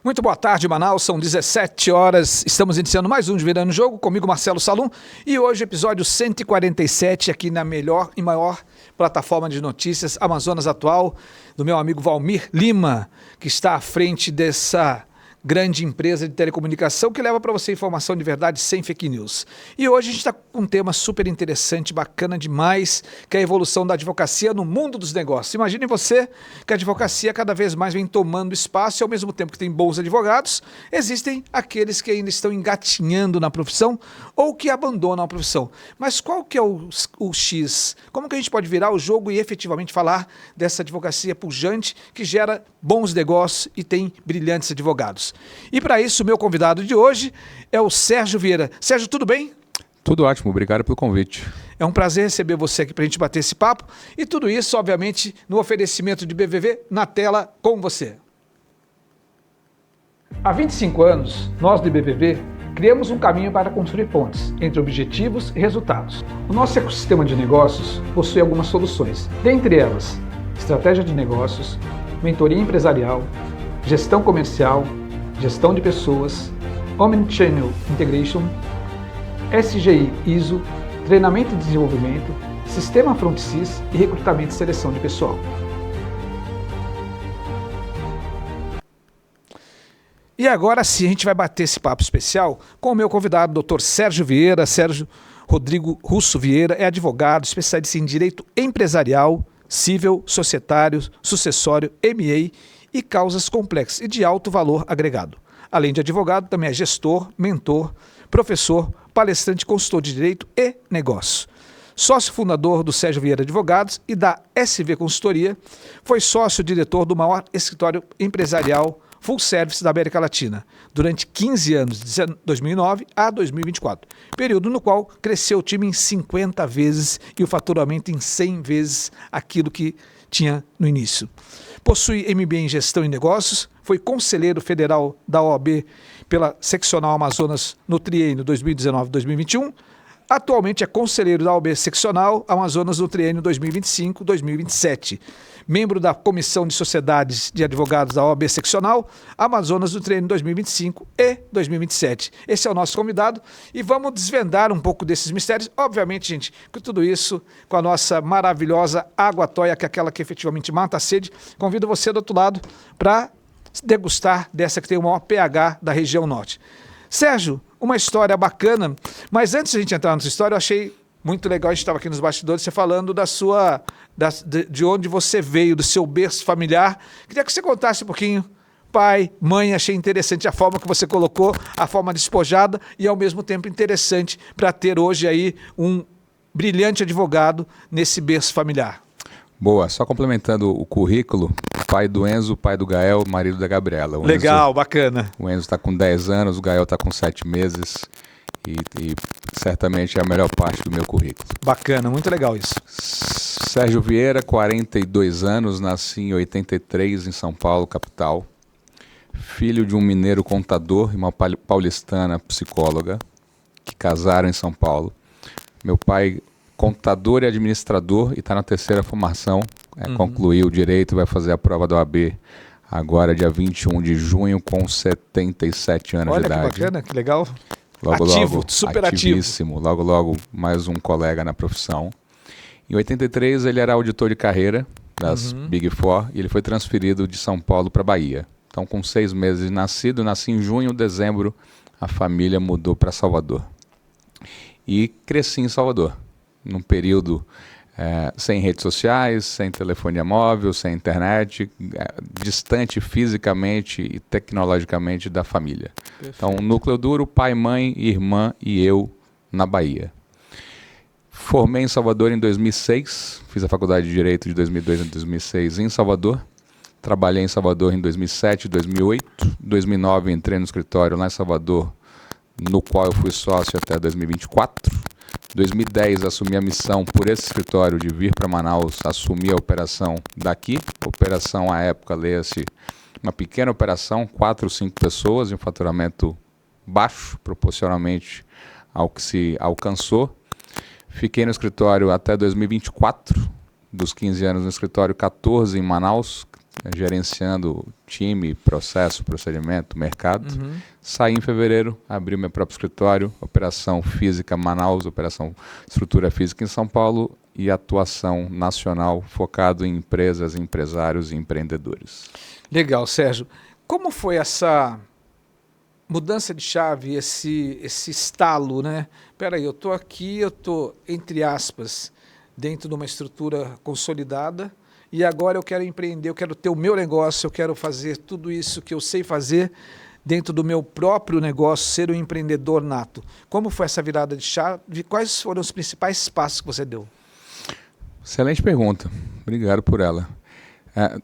Muito boa tarde, Manaus, são 17 horas, estamos iniciando mais um de Virando o Jogo, comigo Marcelo Salum, e hoje episódio 147 aqui na melhor e maior plataforma de notícias, Amazonas Atual, do meu amigo Valmir Lima, que está à frente dessa grande empresa de telecomunicação que leva para você informação de verdade sem fake news. E hoje a gente está com um tema super interessante, bacana demais, que é a evolução da advocacia no mundo dos negócios. Imagine você que a advocacia cada vez mais vem tomando espaço e ao mesmo tempo que tem bons advogados, existem aqueles que ainda estão engatinhando na profissão ou que abandonam a profissão. Mas qual que é o X? Como que a gente pode virar o jogo e efetivamente falar dessa advocacia pujante que gera bons negócios e tem brilhantes advogados? E para isso, o meu convidado de hoje é o Sérgio Vieira. Sérgio, tudo bem? Tudo ótimo, obrigado pelo convite. É um prazer receber você aqui para a gente bater esse papo. E tudo isso, obviamente, no oferecimento de BVV na tela com você. Há 25 anos, nós do BVV criamos um caminho para construir pontes entre objetivos e resultados. O nosso ecossistema de negócios possui algumas soluções, dentre elas, estratégia de negócios, mentoria empresarial, gestão comercial, gestão de pessoas, Omnichannel Integration, SGI ISO, treinamento e desenvolvimento, sistema FrontSys e recrutamento e seleção de pessoal. E agora sim, a gente vai bater esse papo especial com o meu convidado, Dr. Sérgio Vieira. Sérgio Rodrigo Russo Vieira é advogado, especialista em direito empresarial, civil, societário, sucessório, MA e causas complexas e de alto valor agregado. Além de advogado, também é gestor, mentor, professor, palestrante, consultor de direito e negócio. Sócio fundador do Sérgio Vieira Advogados e da SV Consultoria, foi sócio-diretor do maior escritório empresarial full service da América Latina, durante 15 anos, de 2009 a 2024, período no qual cresceu o time em 50 vezes e o faturamento em 100 vezes aquilo que tinha no início. Possui MBA em Gestão e Negócios, foi conselheiro federal da OAB pela Seccional Amazonas no triênio 2019-2021, atualmente é conselheiro da OAB Seccional Amazonas no triênio 2025-2027, membro da Comissão de Sociedades de Advogados da OAB Seccional Amazonas no triênio 2025 e 2027. Esse é o nosso convidado e vamos desvendar um pouco desses mistérios. Obviamente, gente, com tudo isso, com a nossa maravilhosa água toia, que é aquela que efetivamente mata a sede, convido você do outro lado para degustar dessa que tem o maior pH da região norte. Sérgio, uma história bacana, mas antes de a gente entrar nessa história, eu achei muito legal, a gente estava aqui nos bastidores, você falando de onde você veio, do seu berço familiar. Queria que você contasse um pouquinho, pai, mãe, achei interessante a forma que você colocou, a forma despojada e ao mesmo tempo interessante para ter hoje aí um brilhante advogado nesse berço familiar. Boa, só complementando o currículo, pai do Enzo, pai do Gael, marido da Gabriela. Legal, bacana. O Enzo está com 10 anos, o Gael está com 7 meses e certamente é a melhor parte do meu currículo. Bacana, muito legal isso. Sérgio Vieira, 42 anos, nasci em 83 em São Paulo, capital. Filho de um mineiro contador e uma paulistana psicóloga que casaram em São Paulo. Meu pai, contador e administrador, e está na terceira formação, concluiu o direito, vai fazer a prova da OAB agora, dia 21 de junho, com 77 anos de idade. Olha que bacana, que legal. Logo, Super ativíssimo. ativo. Logo, mais um colega na profissão. Em 83, ele era auditor de carreira das Big Four e ele foi transferido de São Paulo para Bahia. Então, com 6 meses de nascido, nasci em junho, dezembro, a família mudou para Salvador. E cresci em Salvador, num período sem redes sociais, sem telefonia móvel, sem internet, distante fisicamente e tecnologicamente da família. Perfeito. Então, núcleo duro, pai, mãe, irmã e eu na Bahia. Formei em Salvador em 2006, fiz a faculdade de Direito de 2002 a 2006 em Salvador. Trabalhei em Salvador em 2007, 2008. Em 2009 entrei no escritório lá em Salvador, no qual eu fui sócio até 2024. Em 2010 assumi a missão por esse escritório de vir para Manaus assumir a operação daqui. Operação à época, leia-se, uma pequena operação, 4 ou 5 pessoas, em um faturamento baixo, proporcionalmente ao que se alcançou. Fiquei no escritório até 2024, dos 15 anos no escritório, 14 em Manaus, gerenciando time, processo, procedimento, mercado. Saí em fevereiro, abri o meu próprio escritório, operação física Manaus, operação estrutura física em São Paulo e atuação nacional focado em empresas, empresários e empreendedores. Legal, Sérgio. Como foi essa mudança de chave, esse estalo, né? Peraí, eu estou aqui, eu estou, entre aspas, dentro de uma estrutura consolidada e agora eu quero empreender, eu quero ter o meu negócio, eu quero fazer tudo isso que eu sei fazer dentro do meu próprio negócio, ser um empreendedor nato. Como foi essa virada de chave? Quais foram os principais passos que você deu? Excelente pergunta. Obrigado por ela.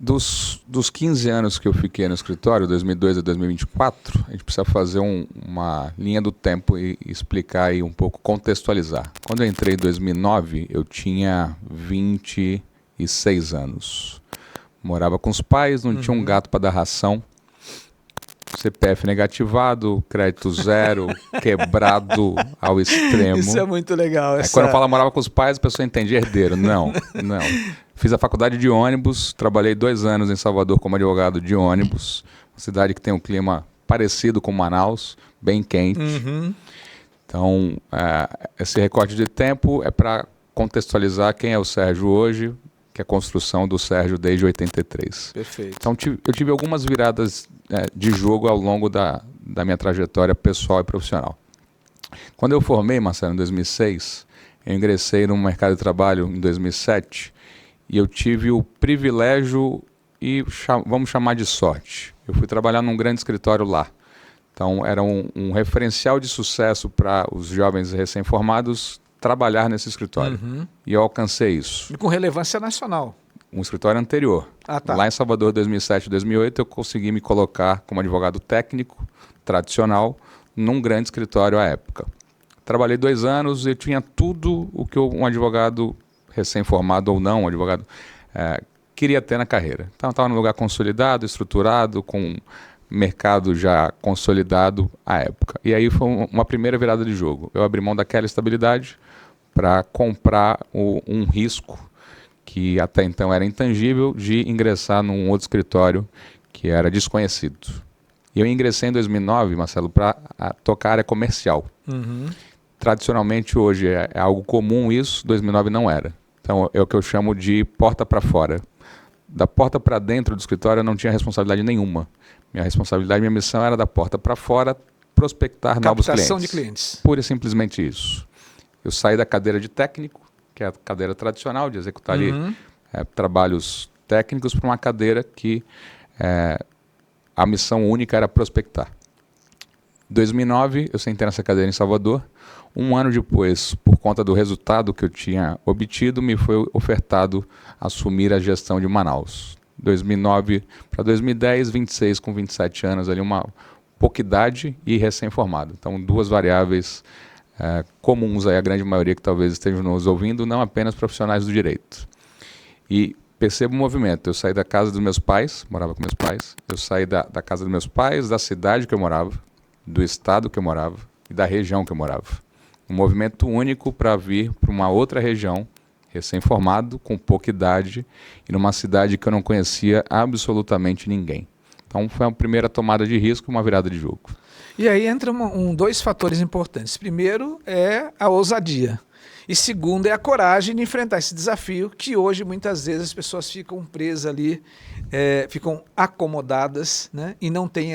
Dos 15 anos que eu fiquei no escritório, 2002 a 2024, a gente precisa fazer uma linha do tempo e explicar aí um pouco, contextualizar. Quando eu entrei em 2009, eu tinha 26 anos. Morava com os pais, não tinha um gato para dar ração. CPF negativado, crédito zero, quebrado ao extremo. Isso é muito legal. Quando eu falo morava com os pais, a pessoa entende herdeiro. Não. Fiz a faculdade de ônibus, trabalhei 2 anos em Salvador como advogado de ônibus, uma cidade que tem um clima parecido com Manaus, bem quente. Então, esse recorte de tempo é para contextualizar quem é o Sérgio hoje, que é a construção do Sérgio desde 83. Perfeito. Então, eu tive algumas viradas de jogo ao longo da minha trajetória pessoal e profissional. Quando eu formei, Marcelo, em 2006, eu ingressei no mercado de trabalho em 2007 e eu tive o privilégio e vamos chamar de sorte. Eu fui trabalhar num grande escritório lá. Então, era um referencial de sucesso para os jovens recém-formados trabalhar nesse escritório. E eu alcancei isso. E com relevância nacional. Um escritório anterior. Tá. Lá em Salvador, 2007 e 2008, eu consegui me colocar como advogado técnico, tradicional, num grande escritório à época. Trabalhei 2 anos e tinha tudo o que um advogado recém-formado ou não, um advogado, queria ter na carreira. Então, eu estava num lugar consolidado, estruturado, com mercado já consolidado à época. E aí foi uma primeira virada de jogo. Eu abri mão daquela estabilidade para comprar um risco que até então era intangível de ingressar num outro escritório que era desconhecido. E eu ingressei em 2009, Marcelo, para tocar a área comercial. Tradicionalmente hoje é algo comum isso, 2009 não era. Então é o que eu chamo de porta para fora. Da porta para dentro do escritório eu não tinha responsabilidade nenhuma. Minha responsabilidade, minha missão era da porta para fora prospectar novos clientes. Captação de clientes. Pura e simplesmente isso. Eu saí da cadeira de técnico, que é a cadeira tradicional de executar ali, trabalhos técnicos, para uma cadeira que a missão única era prospectar. Em 2009, eu sentei nessa cadeira em Salvador. 1 ano depois, por conta do resultado que eu tinha obtido, me foi ofertado assumir a gestão de Manaus. 2009 para 2010, 26 com 27 anos, ali uma pouca idade e recém-formado. Então, 2 variáveis comuns aí, a grande maioria que talvez estejam nos ouvindo, não apenas profissionais do direito. E percebo o movimento. Eu saí da casa dos meus pais, morava com meus pais, eu saí da casa dos meus pais, da cidade que eu morava, do estado que eu morava e da região que eu morava. Um movimento único para vir para uma outra região, recém-formado, com pouca idade, e numa cidade que eu não conhecia absolutamente ninguém. Então foi a primeira tomada de risco, uma virada de jogo. E aí entram 2 fatores importantes. Primeiro é a ousadia. E segundo é a coragem de enfrentar esse desafio que hoje muitas vezes as pessoas ficam presas ali, ficam acomodadas, né? E não tem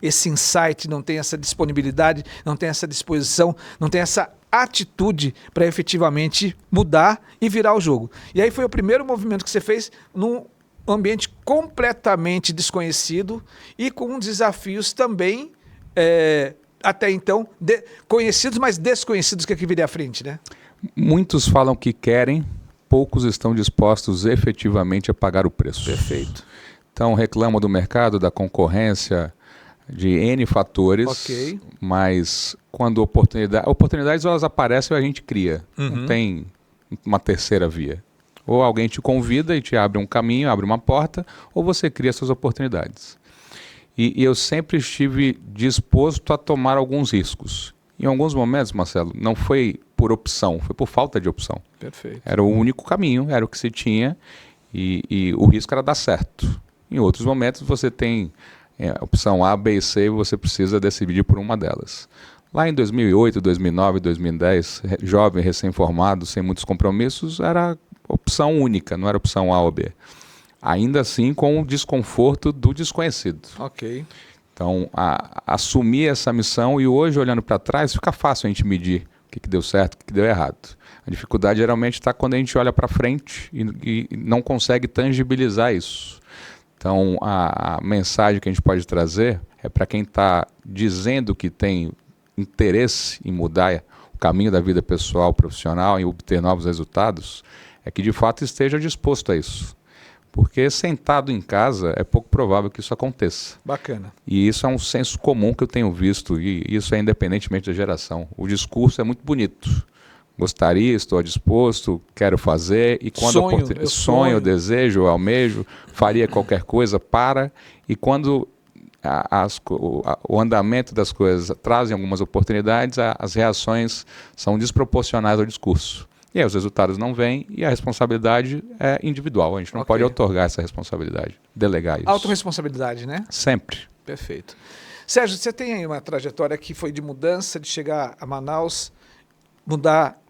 esse insight, não tem essa disponibilidade, não tem essa disposição, não tem essa atitude para efetivamente mudar e virar o jogo. E aí foi o primeiro movimento que você fez num ambiente completamente desconhecido e com desafios também até então conhecidos, mas desconhecidos que aqui viria à frente, né? Muitos falam que querem, poucos estão dispostos efetivamente a pagar o preço. Perfeito. Então reclamam do mercado, da concorrência, de N fatores, Ok. mas quando oportunidades elas aparecem e a gente cria. Não tem uma terceira via. Ou alguém te convida e te abre um caminho, abre uma porta, ou você cria suas oportunidades. E eu sempre estive disposto a tomar alguns riscos. Em alguns momentos, Marcelo, não foi por opção, foi por falta de opção. Perfeito. Era o único caminho, era o que se tinha e o risco era dar certo. Em outros momentos você tem opção A, B e C e você precisa decidir por uma delas. Lá em 2008, 2009, 2010, jovem, recém-formado, sem muitos compromissos, era opção única, não era opção A ou B. Ainda assim com o desconforto do desconhecido. Ok. Então, assumir essa missão e hoje, olhando para trás, fica fácil a gente medir o que deu certo, o que deu errado. A dificuldade geralmente está quando a gente olha para frente e não consegue tangibilizar isso. Então, a mensagem que a gente pode trazer é para quem está dizendo que tem interesse em mudar o caminho da vida pessoal, profissional, em obter novos resultados, é que de fato esteja disposto a isso. Porque sentado em casa é pouco provável que isso aconteça. Bacana. E isso é um senso comum que eu tenho visto, e isso é independentemente da geração. O discurso é muito bonito. Gostaria, estou disposto, quero fazer, e quando sonho, desejo, almejo, faria qualquer coisa para, e quando o andamento das coisas trazem algumas oportunidades, as reações são desproporcionais ao discurso. E aí os resultados não vêm e a responsabilidade é individual. A gente não pode outorgar essa responsabilidade, delegar isso. Autorresponsabilidade, né? Sempre. Perfeito. Sérgio, você tem aí uma trajetória que foi de mudança, de chegar a Manaus, mudar,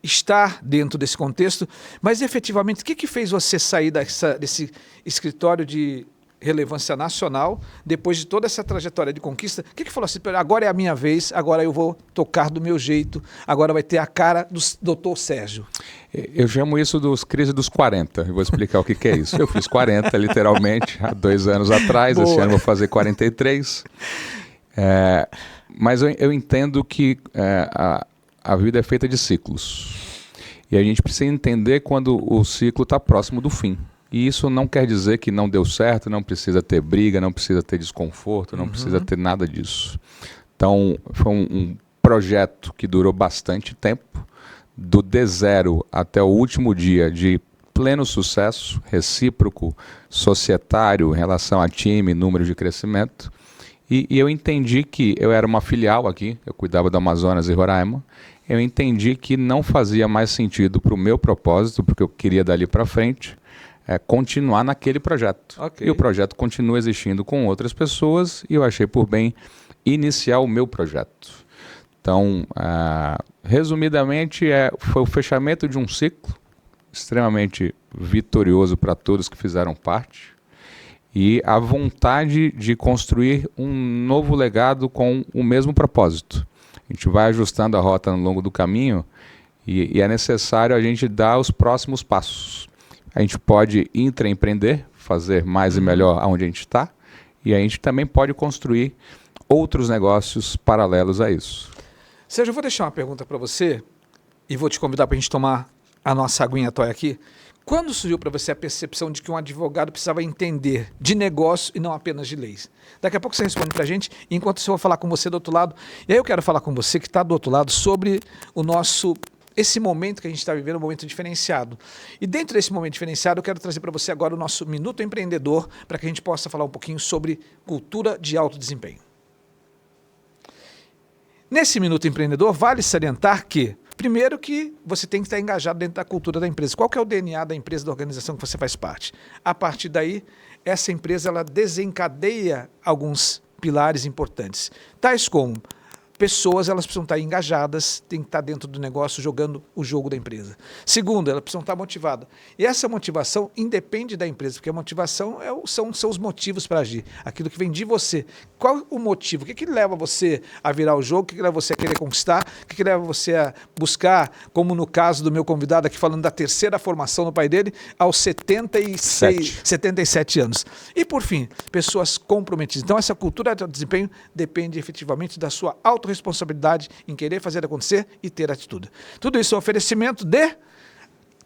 estar dentro desse contexto, mas efetivamente, o que fez você sair desse escritório de relevância nacional, depois de toda essa trajetória de conquista? O que falou assim, agora é a minha vez, agora eu vou tocar do meu jeito, agora vai ter a cara do Dr. Sérgio? Eu chamo isso dos crise dos 40, eu vou explicar o que é isso. Eu fiz 40, literalmente, há 2 anos atrás. Boa. Esse ano eu vou fazer 43. Mas eu entendo que a vida é feita de ciclos. E a gente precisa entender quando o ciclo está próximo do fim. E isso não quer dizer que não deu certo, não precisa ter briga, não precisa ter desconforto, não precisa ter nada disso. Então, foi um projeto que durou bastante tempo, do D0 até o último dia de pleno sucesso, recíproco, societário, em relação a time, número de crescimento. E eu entendi que eu era uma filial aqui, eu cuidava do Amazonas e Roraima. Eu entendi que não fazia mais sentido para o meu propósito, porque eu queria dali para frente, continuar naquele projeto. Okay. E o projeto continua existindo com outras pessoas e eu achei por bem iniciar o meu projeto. Então, resumidamente, foi o fechamento de um ciclo extremamente vitorioso para todos que fizeram parte e a vontade de construir um novo legado com o mesmo propósito. A gente vai ajustando a rota ao longo do caminho e é necessário a gente dar os próximos passos. A gente pode intraempreender, fazer mais e melhor aonde a gente está, e a gente também pode construir outros negócios paralelos a isso. Sérgio, eu vou deixar uma pergunta para você e vou te convidar para a gente tomar a nossa aguinha toia aqui. Quando surgiu para você a percepção de que um advogado precisava entender de negócio e não apenas de leis? Daqui a pouco você responde para a gente, enquanto eu vou falar com você do outro lado. E aí eu quero falar com você que está do outro lado sobre esse momento que a gente está vivendo, um momento diferenciado. E dentro desse momento diferenciado, eu quero trazer para você agora o nosso Minuto Empreendedor, para que a gente possa falar um pouquinho sobre cultura de alto desempenho. Nesse Minuto Empreendedor, vale salientar que, primeiro, que você tem que estar engajado dentro da cultura da empresa. Qual que é o DNA da empresa, da organização que você faz parte? A partir daí, essa empresa ela desencadeia alguns pilares importantes, tais como pessoas, elas precisam estar engajadas, tem que estar dentro do negócio jogando o jogo da empresa. Segundo, elas precisam estar motivadas. E essa motivação independe da empresa, porque a motivação são os motivos para agir, aquilo que vem de você. Qual o motivo? O que leva você a virar o jogo? O que leva você a querer conquistar? O que leva você a buscar, como no caso do meu convidado aqui, falando da terceira formação do pai dele, aos 77 anos. E por fim, pessoas comprometidas. Então essa cultura de desempenho depende efetivamente da sua autorresponsabilidade em querer fazer acontecer e ter atitude. Tudo isso é um oferecimento de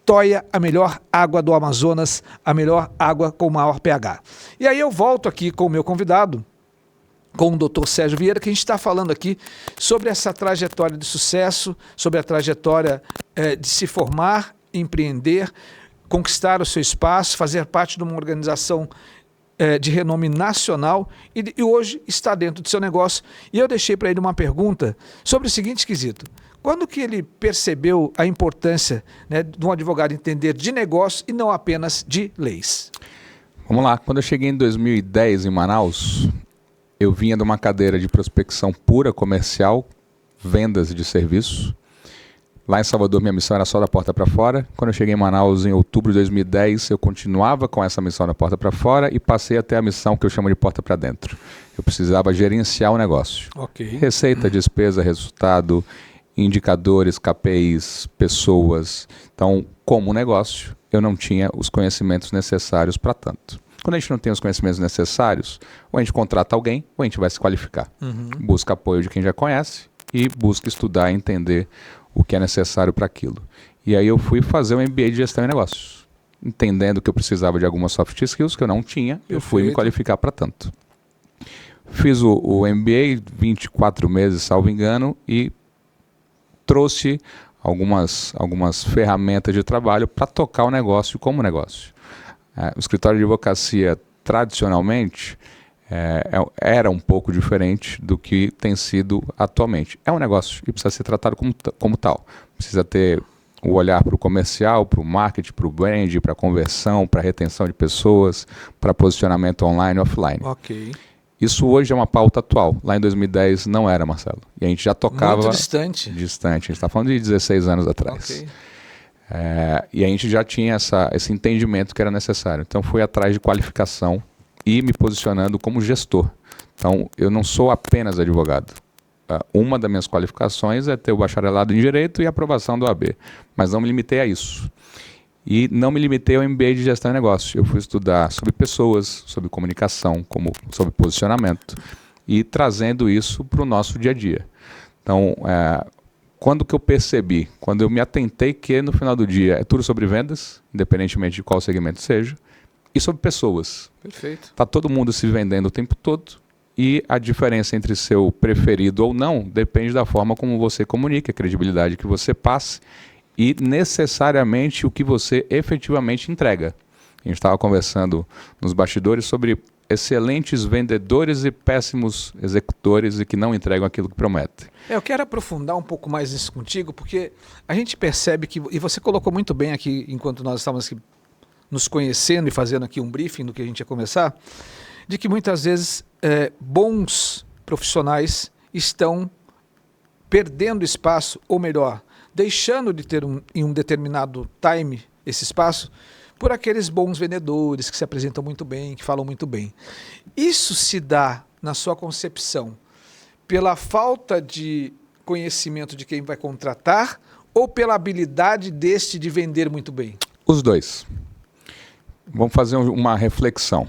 Toia, a melhor água do Amazonas, a melhor água com maior pH. E aí eu volto aqui com o meu convidado, com o Dr. Sérgio Vieira, que a gente está falando aqui sobre essa trajetória de sucesso, sobre a trajetória de se formar, empreender, conquistar o seu espaço, fazer parte de uma organização de renome nacional e hoje está dentro do seu negócio. E eu deixei para ele uma pergunta sobre o seguinte quesito. Quando que ele percebeu a importância, né, de um advogado entender de negócio e não apenas de leis? Vamos lá. Quando eu cheguei em 2010 em Manaus, eu vinha de uma cadeira de prospecção pura comercial, vendas de serviço. Lá em Salvador, minha missão era só da porta para fora. Quando eu cheguei em Manaus, em outubro de 2010, eu continuava com essa missão da porta para fora e passei a ter a missão que eu chamo de porta para dentro. Eu precisava gerenciar o negócio. Ok. Receita, despesa, resultado, indicadores, KPIs, pessoas. Então, como negócio, eu não tinha os conhecimentos necessários para tanto. Quando a gente não tem os conhecimentos necessários, ou a gente contrata alguém, ou a gente vai se qualificar. Busca apoio de quem já conhece e busca estudar e entender o que é necessário para aquilo. E aí eu fui fazer um MBA de gestão e negócios. Entendendo que eu precisava de algumas soft skills que eu não tinha, eu fui me qualificar para tanto. Fiz o MBA, 24 meses, salvo engano, e trouxe algumas ferramentas de trabalho para tocar o negócio como negócio. O escritório de advocacia, tradicionalmente, era um pouco diferente do que tem sido atualmente. É um negócio e precisa ser tratado como tal. Precisa ter o olhar para o comercial, para o marketing, para o brand, para a conversão, para a retenção de pessoas, para posicionamento online e offline. Ok. Isso hoje é uma pauta atual. Lá em 2010 não era, Marcelo. E a gente já tocava... Muito distante. Distante. A gente está falando de 16 anos atrás. Ok. E a gente já tinha esse entendimento que era necessário. Então fui atrás de qualificação e me posicionando como gestor. Então eu não sou apenas advogado. Uma das minhas qualificações é ter o bacharelado em Direito e a aprovação do AB. Mas não me limitei a isso. E não me limitei ao MBA de Gestão e Negócios. Eu fui estudar sobre pessoas, sobre comunicação, sobre posicionamento e trazendo isso para o nosso dia a dia. Então, quando que eu percebi? Quando eu me atentei que no final do dia é tudo sobre vendas, independentemente de qual segmento seja, e sobre pessoas. Perfeito. Está todo mundo se vendendo o tempo todo e a diferença entre seu preferido ou não depende da forma como você comunica, a credibilidade que você passe e necessariamente o que você efetivamente entrega. A gente estava conversando nos bastidores sobre excelentes vendedores e péssimos executores e que não entregam aquilo que prometem. Eu quero aprofundar um pouco mais isso contigo, porque a gente percebe que, e você colocou muito bem aqui, enquanto nós estávamos aqui nos conhecendo e fazendo aqui um briefing do que a gente ia começar, de que muitas vezes bons profissionais estão perdendo espaço, ou melhor, deixando de ter em um determinado time esse espaço por aqueles bons vendedores que se apresentam muito bem, que falam muito bem. Isso se dá, na sua concepção, pela falta de conhecimento de quem vai contratar ou pela habilidade deste de vender muito bem? Os dois. Vamos fazer uma reflexão.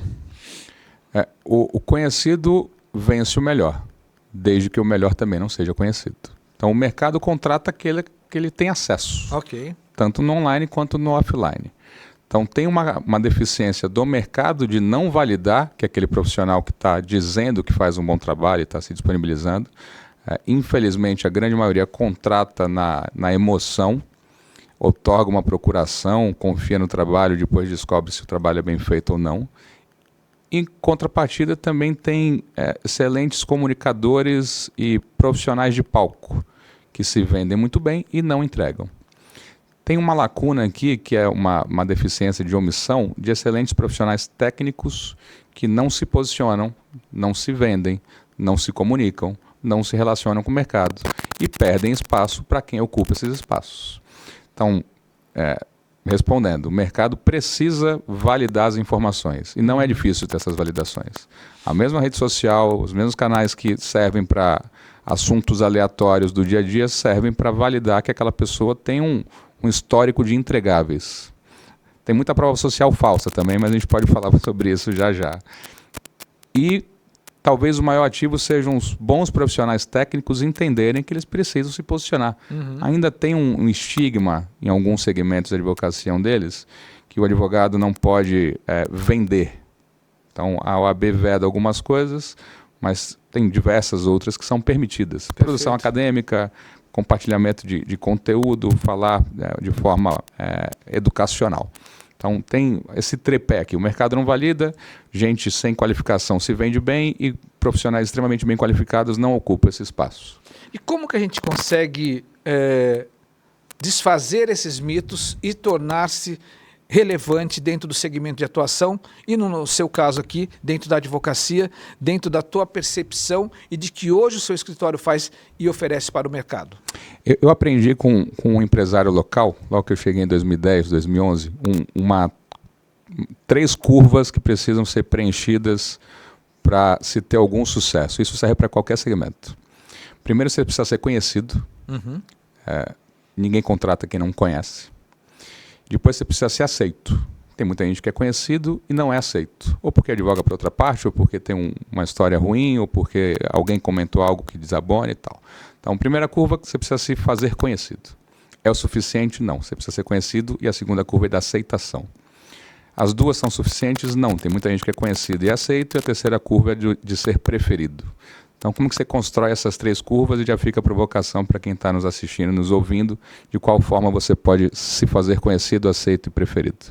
O conhecido vence o melhor, desde que o melhor também não seja conhecido. Então o mercado contrata aquele que ele tem acesso, tanto no online quanto no offline. Então tem uma deficiência do mercado de não validar que aquele profissional que está dizendo que faz um bom trabalho e está se disponibilizando. Infelizmente a grande maioria contrata na emoção, otorga uma procuração, confia no trabalho, depois descobre se o trabalho é bem feito ou não. Em contrapartida também tem excelentes comunicadores e profissionais de palco que se vendem muito bem e não entregam. Tem uma lacuna aqui, que é uma deficiência de omissão, de excelentes profissionais técnicos que não se posicionam, não se vendem, não se comunicam, não se relacionam com o mercado e perdem espaço para quem ocupa esses espaços. Então, respondendo, o mercado precisa validar as informações e não é difícil ter essas validações. A mesma rede social, os mesmos canais que servem para assuntos aleatórios do dia a dia servem para validar que aquela pessoa tem um histórico de entregáveis. Tem muita prova social falsa também, mas a gente pode falar sobre isso já já. E talvez o maior ativo sejam os bons profissionais técnicos entenderem que eles precisam se posicionar. Ainda tem um estigma em alguns segmentos da advocacia, um deles, que o advogado não pode vender. Então a OAB veda algumas coisas, mas tem diversas outras que são permitidas. Perfeito. Produção acadêmica, compartilhamento de conteúdo, falar de forma educacional. Então tem esse tripé aqui, o mercado não valida, gente sem qualificação se vende bem e profissionais extremamente bem qualificados não ocupam esse espaço. E como que a gente consegue desfazer esses mitos e tornar-se relevante dentro do segmento de atuação e, no seu caso aqui, dentro da advocacia, dentro da tua percepção e de que hoje o seu escritório faz e oferece para o mercado? Eu aprendi com um empresário local, logo que eu cheguei em 2010, 2011, 3 curvas que precisam ser preenchidas para se ter algum sucesso. Isso serve para qualquer segmento. Primeiro, você precisa ser conhecido. Ninguém contrata quem não conhece. Depois você precisa ser aceito. Tem muita gente que é conhecido e não é aceito. Ou porque advoga para outra parte, ou porque tem uma história ruim, ou porque alguém comentou algo que desabone e tal. Então, primeira curva, você precisa se fazer conhecido. É o suficiente? Não. Você precisa ser conhecido. E a segunda curva é da aceitação. As duas são suficientes? Não. Tem muita gente que é conhecido e aceito. E a terceira curva é de ser preferido. Então, como que você constrói essas 3 curvas? E já fica a provocação para quem está nos assistindo, nos ouvindo, de qual forma você pode se fazer conhecido, aceito e preferido.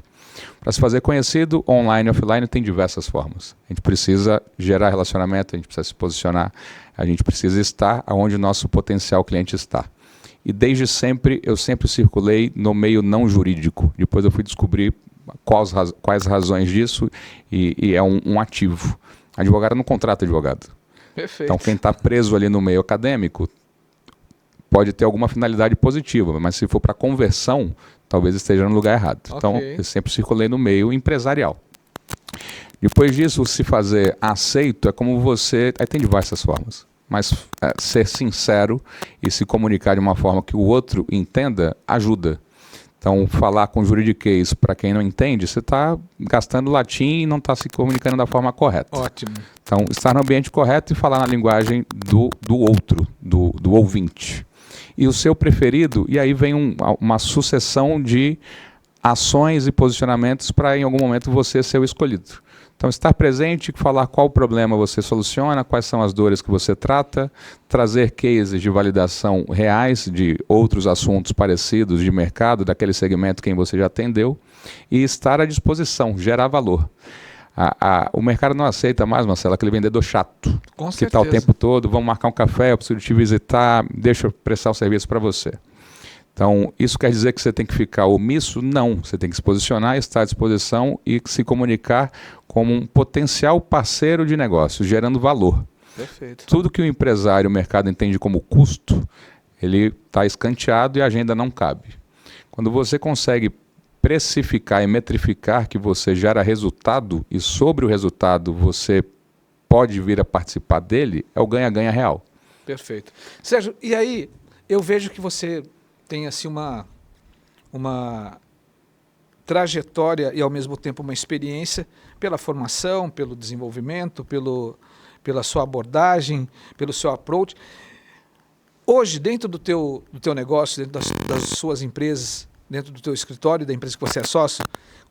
Para se fazer conhecido, online e offline, tem diversas formas. A gente precisa gerar relacionamento, a gente precisa se posicionar, a gente precisa estar onde o nosso potencial cliente está. E desde sempre, eu sempre circulei no meio não jurídico. Depois eu fui descobrir quais razões disso e é um ativo. Advogado não contrata advogado. Perfeito. Então, quem está preso ali no meio acadêmico pode ter alguma finalidade positiva, mas se for para conversão, talvez esteja no lugar errado. Okay. Então, eu sempre circulei no meio empresarial. Depois disso, se fazer aceito é como você... Aí tem diversas formas, mas ser sincero e se comunicar de uma forma que o outro entenda, ajuda. Então, falar com juridiquês para quem não entende, você está gastando latim e não está se comunicando da forma correta. Ótimo. Então, estar no ambiente correto e falar na linguagem do outro, do ouvinte. E o seu preferido, e aí vem uma sucessão de ações e posicionamentos para, em algum momento, você ser o escolhido. Então, estar presente, falar qual problema você soluciona, quais são as dores que você trata, trazer cases de validação reais de outros assuntos parecidos de mercado, daquele segmento quem você já atendeu, e estar à disposição, gerar valor. O mercado não aceita mais, Marcelo, aquele vendedor chato, com que está o tempo todo, vamos marcar um café, eu preciso te visitar, deixa eu prestar o serviço para você. Então, isso quer dizer que você tem que ficar omisso? Não, você tem que se posicionar, estar à disposição e se comunicar como um potencial parceiro de negócio, gerando valor. Perfeito. Tudo que o empresário, o mercado entende como custo, ele está escanteado e a agenda não cabe. Quando você consegue precificar e metrificar que você gera resultado e sobre o resultado você pode vir a participar dele, é o ganha-ganha real. Perfeito. Sérgio, e aí eu vejo que você tem assim uma trajetória e ao mesmo tempo uma experiência pela formação, pelo desenvolvimento, pela sua abordagem, pelo seu approach. Hoje, dentro do teu negócio, dentro das suas empresas, dentro do teu escritório, da empresa que você é sócio,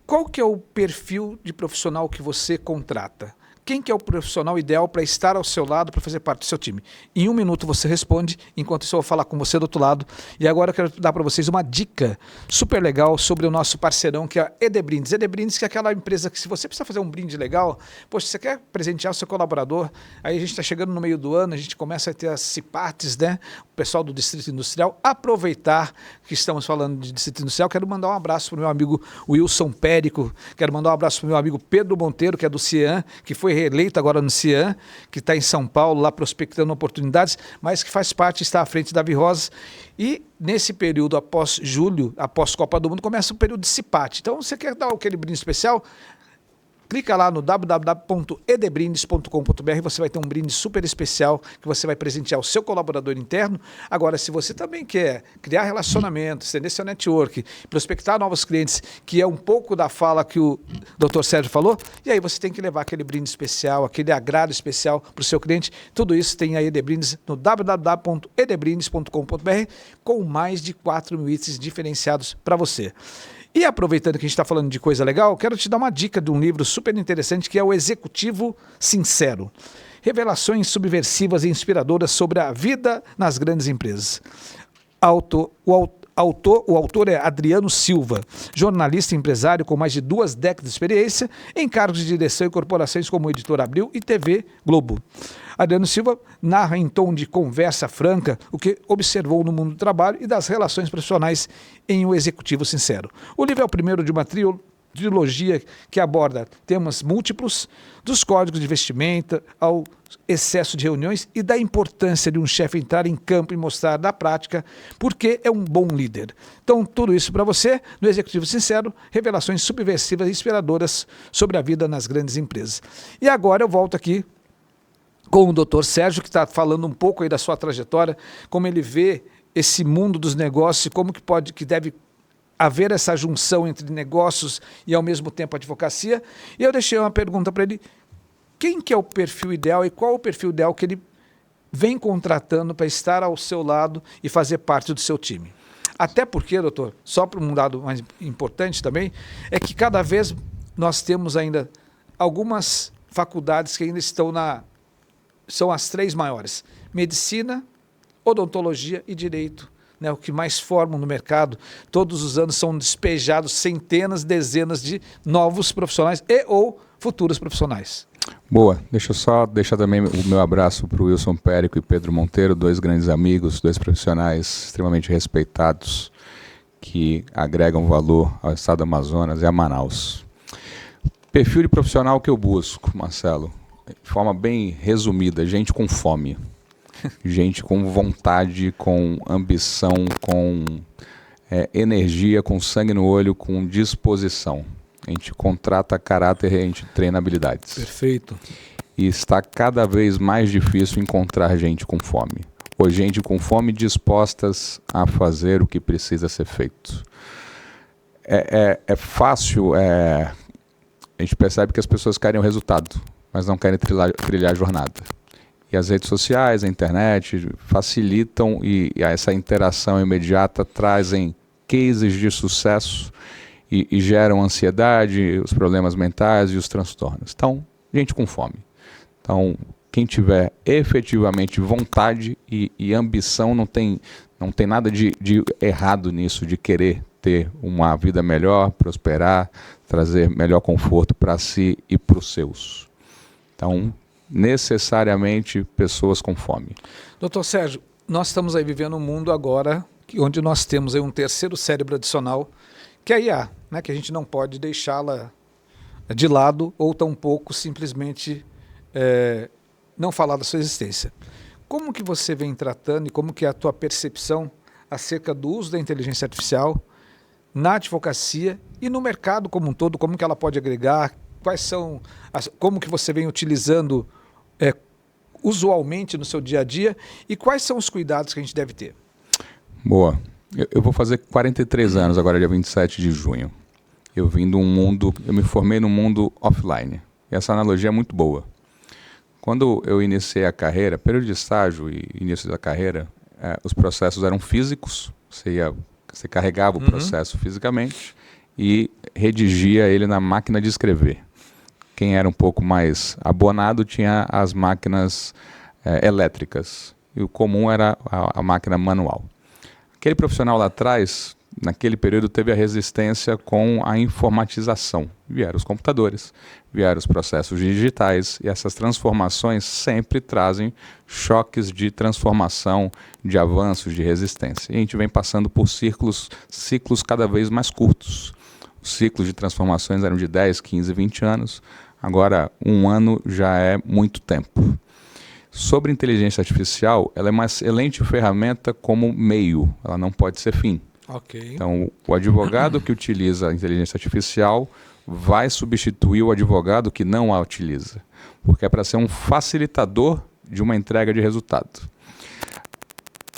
qual que é o perfil de profissional que você contrata? Quem que é o profissional ideal para estar ao seu lado, para fazer parte do seu time? Em 1 minuto você responde, enquanto isso eu vou falar com você do outro lado. E agora eu quero dar para vocês uma dica super legal sobre o nosso parceirão, que é a ED Brindes. ED Brindes, que é aquela empresa que se você precisa fazer um brinde legal, poxa, você quer presentear o seu colaborador, aí a gente está chegando no meio do ano, a gente começa a ter as CIPATs, né? O pessoal do Distrito Industrial, aproveitar que estamos falando de Distrito Industrial, quero mandar um abraço para o meu amigo Wilson Périco, quero mandar um abraço para o meu amigo Pedro Monteiro, que é do CIAN, que foi reeleito agora no CIAN, que está em São Paulo, lá prospectando oportunidades, mas que faz parte, está à frente da Virrosa. E nesse período, após julho, após Copa do Mundo, começa o período de CIPAT. Então, você quer dar aquele brinde especial? Clica lá no www.edbrindes.com.br, você vai ter um brinde super especial que você vai presentear o seu colaborador interno. Agora, se você também quer criar relacionamento, estender seu network, prospectar novos clientes, que é um pouco da fala que o Dr. Sérgio falou, e aí você tem que levar aquele brinde especial, aquele agrado especial para o seu cliente. Tudo isso tem a ED-Brindes no www.edbrindes.com.br com mais de 4.000 itens diferenciados para você. E aproveitando que a gente está falando de coisa legal, quero te dar uma dica de um livro super interessante que é O Executivo Sincero. Revelações subversivas e inspiradoras sobre a vida nas grandes empresas. O autor é Adriano Silva, jornalista e empresário com mais de 2 décadas de experiência em cargos de direção em corporações como Editora Abril e TV Globo. Adriano Silva narra em tom de conversa franca o que observou no mundo do trabalho e das relações profissionais em O Executivo Sincero. O livro é o primeiro de uma trilogia que aborda temas múltiplos, dos códigos de vestimenta ao excesso de reuniões e da importância de um chefe entrar em campo e mostrar na prática porque é um bom líder. Então, tudo isso para você, no Executivo Sincero, revelações subversivas e inspiradoras sobre a vida nas grandes empresas. E agora eu volto aqui com o Dr. Sérgio, que está falando um pouco aí da sua trajetória, como ele vê esse mundo dos negócios, como que deve haver essa junção entre negócios e ao mesmo tempo advocacia. E eu deixei uma pergunta para ele: quem que é o perfil ideal e qual o perfil ideal que ele vem contratando para estar ao seu lado e fazer parte do seu time? Até porque, doutor, só para um dado mais importante também, é que cada vez nós temos ainda algumas faculdades que ainda são as 3 maiores: medicina, odontologia e direito. Né, o que mais formam no mercado. Todos os anos são despejados centenas, dezenas de novos profissionais e ou futuros profissionais. Boa, deixa eu só deixar também o meu abraço para o Wilson Périco e Pedro Monteiro, 2 grandes amigos, 2 profissionais extremamente respeitados que agregam valor ao estado do Amazonas e a Manaus. Perfil de profissional que eu busco, Marcelo, de forma bem resumida: gente com fome. Gente com vontade, com ambição, com energia, com sangue no olho, com disposição. A gente contrata caráter e a gente treina habilidades. Perfeito. E está cada vez mais difícil encontrar gente com fome. Ou gente com fome dispostas a fazer o que precisa ser feito. É fácil, a gente percebe que as pessoas querem o resultado, mas não querem trilhar a jornada. E as redes sociais, a internet facilitam e essa interação imediata trazem cases de sucesso e geram ansiedade, os problemas mentais e os transtornos. Então, gente com fome. Então, quem tiver efetivamente vontade e ambição, não tem nada de errado nisso, de querer ter uma vida melhor, prosperar, trazer melhor conforto para si e para os seus. Então, necessariamente pessoas com fome. Doutor Sérgio, nós estamos aí vivendo um mundo agora onde nós temos aí um terceiro cérebro adicional, que é a IA, né, que a gente não pode deixá-la de lado ou tampouco simplesmente não falar da sua existência. Como que você vem tratando e como que é a tua percepção acerca do uso da inteligência artificial na advocacia e no mercado como um todo, como que ela pode agregar? Como que você vem utilizando usualmente no seu dia a dia e quais são os cuidados que a gente deve ter? Boa. Eu vou fazer 43 anos agora, dia 27 de junho. Eu me formei num mundo offline. E essa analogia é muito boa. Quando eu iniciei a carreira, período de estágio e início da carreira, os processos eram físicos, você carregava o processo fisicamente e redigia ele na máquina de escrever. Quem era um pouco mais abonado tinha as máquinas elétricas e o comum era a máquina manual. Aquele profissional lá atrás, naquele período, teve a resistência com a informatização. Vieram os computadores, vieram os processos digitais e essas transformações sempre trazem choques de transformação, de avanços, de resistência. E a gente vem passando por ciclos cada vez mais curtos. Os ciclos de transformações eram de 10, 15, 20 anos. Agora, 1 ano já é muito tempo. Sobre inteligência artificial, ela é uma excelente ferramenta como meio, ela não pode ser fim. Okay. Então, o advogado que utiliza a inteligência artificial vai substituir o advogado que não a utiliza, porque é para ser um facilitador de uma entrega de resultado.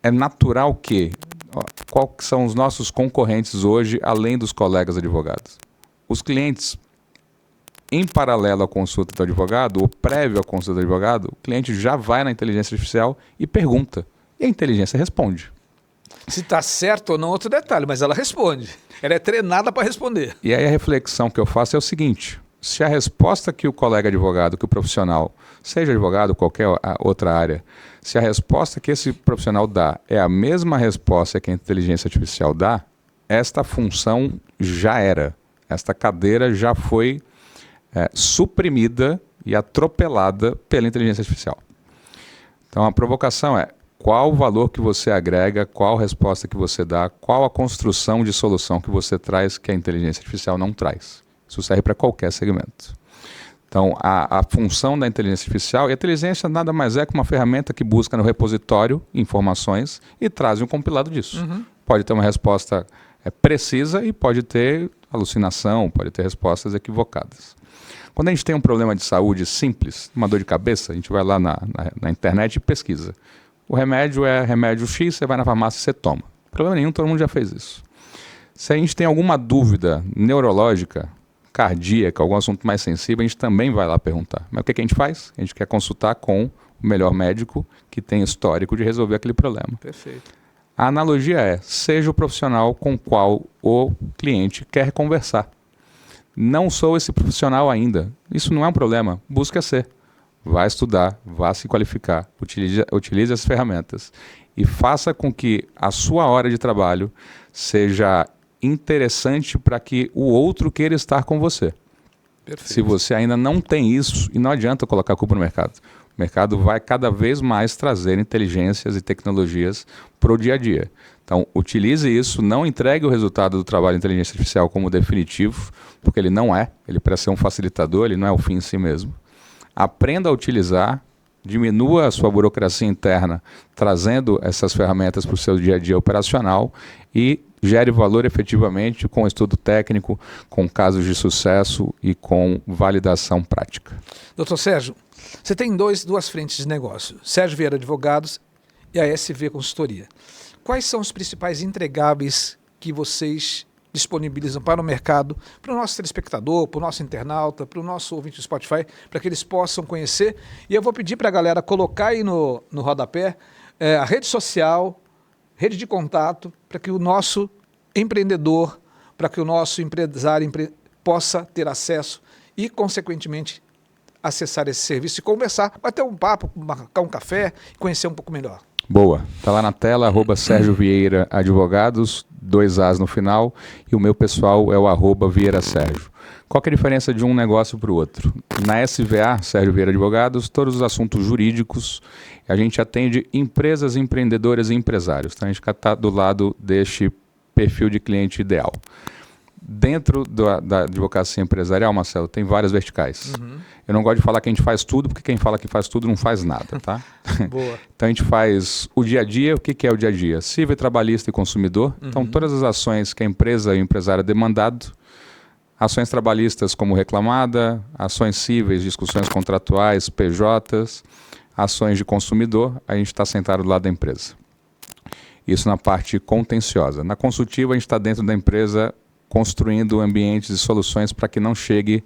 É natural que, quais são os nossos concorrentes hoje, além dos colegas advogados? Os clientes, em paralelo à consulta do advogado, ou prévio à consulta do advogado, o cliente já vai na inteligência artificial e pergunta. E a inteligência responde. Se está certo ou não, outro detalhe, mas ela responde. Ela é treinada para responder. E aí a reflexão que eu faço é o seguinte: se a resposta que o colega advogado, que o profissional, seja advogado ou qualquer outra área, se a resposta que esse profissional dá é a mesma resposta que a inteligência artificial dá, esta função já era. Esta cadeira já foi suprimida e atropelada pela inteligência artificial. Então a provocação é: qual o valor que você agrega, qual a resposta que você dá, qual a construção de solução que você traz que a inteligência artificial não traz. Isso serve para qualquer segmento. Então, a função da inteligência artificial, e a inteligência nada mais é que uma ferramenta que busca no repositório informações e traz um compilado disso. Pode ter uma resposta precisa e pode ter alucinação, pode ter respostas equivocadas. Quando a gente tem um problema de saúde simples, uma dor de cabeça, a gente vai lá na internet e pesquisa. O remédio é remédio X, você vai na farmácia e você toma. Problema nenhum, todo mundo já fez isso. Se a gente tem alguma dúvida neurológica, cardíaca, algum assunto mais sensível, a gente também vai lá perguntar. Mas o que a gente faz? A gente quer consultar com o melhor médico que tem histórico de resolver aquele problema. Perfeito. A analogia é, seja o profissional com o qual o cliente quer conversar. Não sou esse profissional ainda. Isso não é um problema. Busque ser. Vá estudar, vá se qualificar, utilize as ferramentas e faça com que a sua hora de trabalho seja interessante para que o outro queira estar com você. Perfeito. Se você ainda não tem isso, e não adianta colocar a culpa no mercado. O mercado vai cada vez mais trazer inteligências e tecnologias para o dia a dia. Então, utilize isso, não entregue o resultado do trabalho de inteligência artificial como definitivo, porque ele não é, ele parece ser um facilitador, ele não é o fim em si mesmo. Aprenda a utilizar, diminua a sua burocracia interna, trazendo essas ferramentas para o seu dia a dia operacional e gere valor efetivamente com estudo técnico, com casos de sucesso e com validação prática. Doutor Sérgio, você tem duas frentes de negócio, Sérgio Vieira Advogados e a SV Consultoria. Quais são os principais entregáveis que vocês disponibilizam para o mercado, para o nosso telespectador, para o nosso internauta, para o nosso ouvinte do Spotify, para que eles possam conhecer? E eu vou pedir para a galera colocar aí no rodapé a rede social, rede de contato, para que o nosso empreendedor, para que o nosso empresário possa ter acesso e, consequentemente, acessar esse serviço e conversar, bater um papo, marcar um café e conhecer um pouco melhor. Boa. Está lá na tela, @Sérgio Vieira Advogados, 2 As no final, e o meu pessoal é o @Vieira Sérgio. Qual que é a diferença de um negócio para o outro? Na SVA, Sérgio Vieira Advogados, todos os assuntos jurídicos, a gente atende empresas, empreendedoras e empresários. Então a gente está do lado deste perfil de cliente ideal. Dentro da advocacia empresarial, Marcelo, tem várias verticais. Eu não gosto de falar que a gente faz tudo, porque quem fala que faz tudo não faz nada, tá? Boa. Então a gente faz o dia a dia. O que é o dia a dia? Civil, trabalhista e consumidor. Então todas as ações que a empresa e o empresário é demandado, ações trabalhistas como reclamada, ações cíveis, discussões contratuais, PJs, ações de consumidor, a gente está sentado do lado da empresa. Isso na parte contenciosa. Na consultiva, a gente está dentro da empresa construindo ambientes e soluções para que não chegue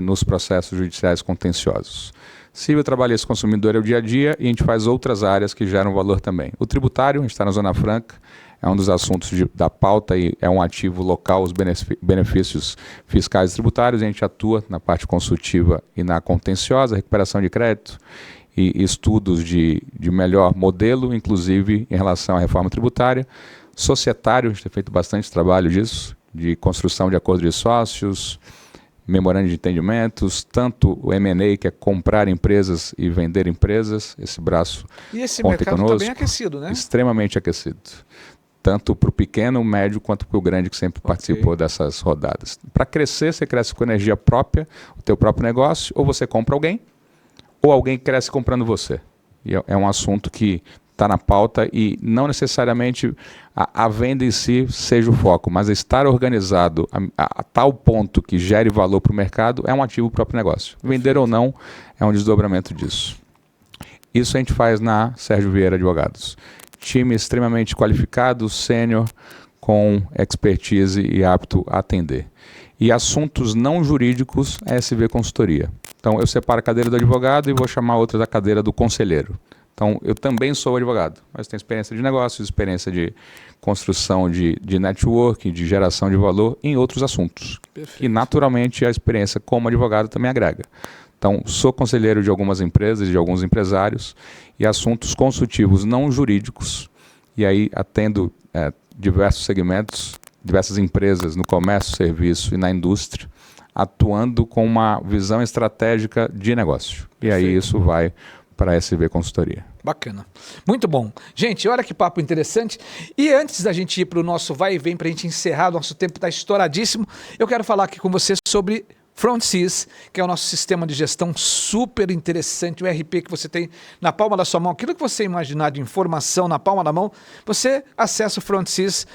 nos processos judiciais contenciosos. Civil, trabalhista e consumidor é o dia a dia e a gente faz outras áreas que geram valor também. O tributário, a gente está na Zona Franca, é um dos assuntos da pauta e é um ativo local, os benefícios fiscais e tributários. A gente atua na parte consultiva e na contenciosa, recuperação de crédito e estudos de melhor modelo, inclusive em relação à reforma tributária. Societário, a gente tem feito bastante trabalho disso, de construção de acordos de sócios, memorando de entendimentos, tanto o M&A, que é comprar empresas e vender empresas, esse braço. E esse mercado está bem aquecido, né? Extremamente aquecido. Tanto para o pequeno, o médio, quanto para o grande, que sempre participou dessas rodadas. Para crescer, você cresce com energia própria, o teu próprio negócio, ou você compra alguém, ou alguém cresce comprando você. E é um assunto que está na pauta e não necessariamente a venda em si seja o foco, mas estar organizado a tal ponto que gere valor para o mercado é um ativo do próprio negócio. Vender ou não é um desdobramento disso. Isso a gente faz na Sérgio Vieira Advogados. Time extremamente qualificado, sênior, com expertise e apto a atender. E assuntos não jurídicos, SV Consultoria. Então eu separo a cadeira do advogado e vou chamar outra da cadeira do conselheiro. Então, eu também sou advogado, mas tenho experiência de negócios, experiência de construção de network, de geração de valor em outros assuntos. Perfeito. E, naturalmente, a experiência como advogado também agrega. Então, sou conselheiro de algumas empresas, de alguns empresários, e assuntos consultivos não jurídicos, e aí atendo diversos segmentos, diversas empresas no comércio, serviço e na indústria, atuando com uma visão estratégica de negócio. Perfeito. E aí isso vai para a SV Consultoria. Bacana. Muito bom. Gente, olha que papo interessante. E antes da gente ir para o nosso vai e vem, para a gente encerrar, nosso tempo está estouradíssimo, eu quero falar aqui com você sobre FrontSys, que é o nosso sistema de gestão super interessante, o RP que você tem na palma da sua mão, aquilo que você imaginar de informação na palma da mão, você acessa o FrontSys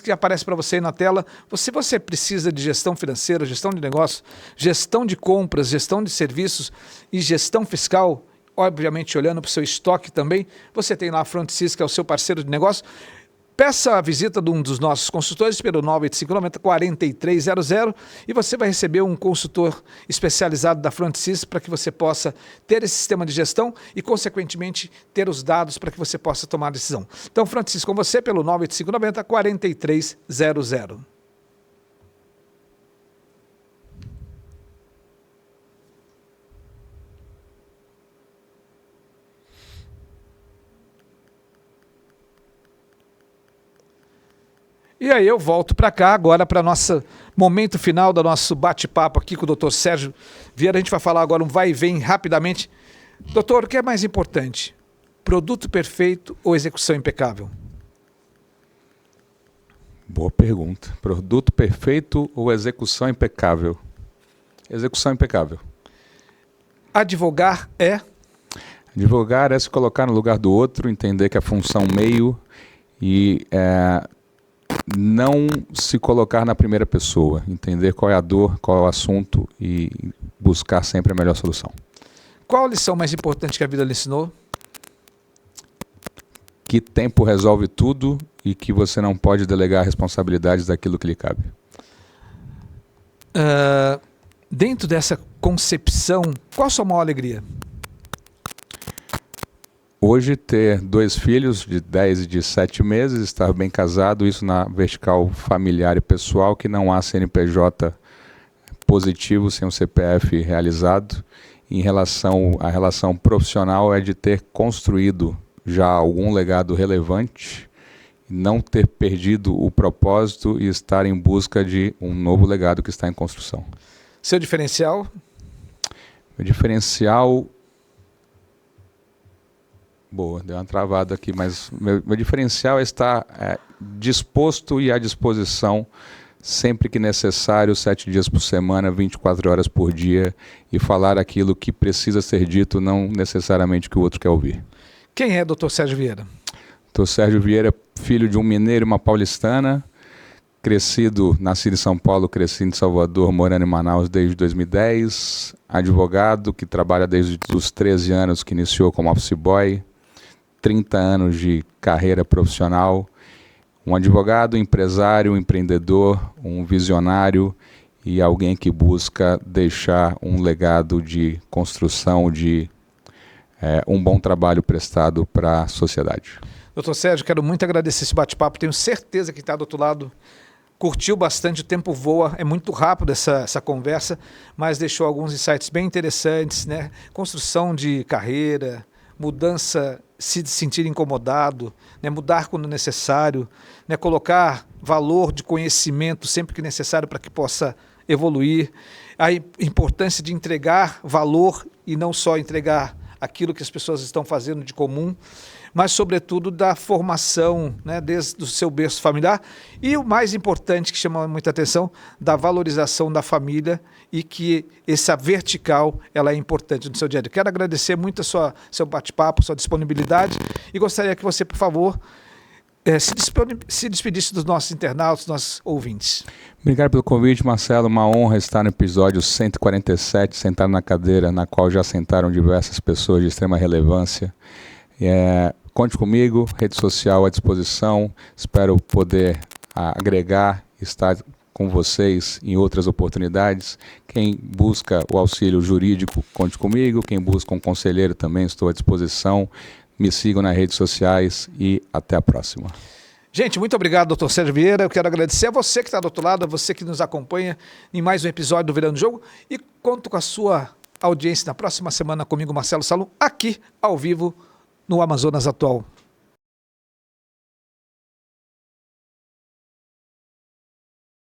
que aparece para você aí na tela. Se você precisa de gestão financeira, gestão de negócio, gestão de compras, gestão de serviços e gestão fiscal, obviamente olhando para o seu estoque também, você tem lá a FrontSys, que é o seu parceiro de negócio. Peça a visita de um dos nossos consultores pelo 98590-4300 e você vai receber um consultor especializado da FrontSys para que você possa ter esse sistema de gestão e, consequentemente, ter os dados para que você possa tomar a decisão. Então, FrontSys com você pelo 98590-4300. E aí eu volto para cá agora para nosso momento final do nosso bate-papo aqui com o Dr. Sérgio Vieira. A gente vai falar agora um vai e vem rapidamente. Doutor, o que é mais importante? Produto perfeito ou execução impecável? Boa pergunta. Produto perfeito ou execução impecável? Execução impecável. Advogar é? Advogar é se colocar no lugar do outro, entender que a função meio e não se colocar na primeira pessoa, entender qual é a dor, qual é o assunto e buscar sempre a melhor solução. Qual a lição mais importante que a vida lhe ensinou? Que tempo resolve tudo e que você não pode delegar responsabilidades daquilo que lhe cabe. Dentro dessa concepção, qual a sua maior alegria? Hoje, ter 2 filhos de 10 e de 7 meses, estar bem casado, isso na vertical familiar e pessoal, que não há CNPJ positivo sem um CPF realizado. Em relação à relação profissional, é de ter construído já algum legado relevante, não ter perdido o propósito e estar em busca de um novo legado que está em construção. Seu diferencial? Meu diferencial... Boa, deu uma travada aqui, mas meu diferencial é estar disposto e à disposição sempre que necessário, 7 dias por semana, 24 horas por dia, e falar aquilo que precisa ser dito, não necessariamente o que o outro quer ouvir. Quem é Dr. Sérgio Vieira? Dr. Sérgio Vieira, filho de um mineiro e uma paulistana, nascido em São Paulo, crescido em Salvador, morando em Manaus desde 2010, advogado que trabalha desde os 13 anos, que iniciou como office boy, 30 anos de carreira profissional, um advogado, empresário, empreendedor, um visionário e alguém que busca deixar um legado de construção de um bom trabalho prestado para a sociedade. Doutor Sérgio, quero muito agradecer esse bate-papo, tenho certeza que está do outro lado, curtiu bastante, o tempo voa, é muito rápido essa conversa, mas deixou alguns insights bem interessantes, né? Construção de carreira, mudança, se sentir incomodado, né? Mudar quando necessário, né? Colocar valor de conhecimento sempre que necessário para que possa evoluir, a importância de entregar valor e não só entregar aquilo que as pessoas estão fazendo de comum, mas sobretudo da formação, né, desde o seu berço familiar e o mais importante que chama muita atenção, da valorização da família e que essa vertical ela é importante no seu dia a dia. Quero agradecer muito seu bate-papo, sua disponibilidade e gostaria que você, por favor, se despedisse dos nossos internautas, dos nossos ouvintes. Obrigado pelo convite, Marcelo. Uma honra estar no episódio 147, sentado na cadeira na qual já sentaram diversas pessoas de extrema relevância. Conte comigo, rede social à disposição. Espero poder agregar, estar com vocês em outras oportunidades. Quem busca o auxílio jurídico, conte comigo. Quem busca um conselheiro também, estou à disposição. Me sigam nas redes sociais e até a próxima. Gente, muito obrigado, Dr. Sérgio Vieira. Eu quero agradecer a você que está do outro lado, a você que nos acompanha em mais um episódio do Virando Jogo e conto com a sua audiência na próxima semana comigo, Marcelo Salum, aqui ao vivo no Amazonas Atual.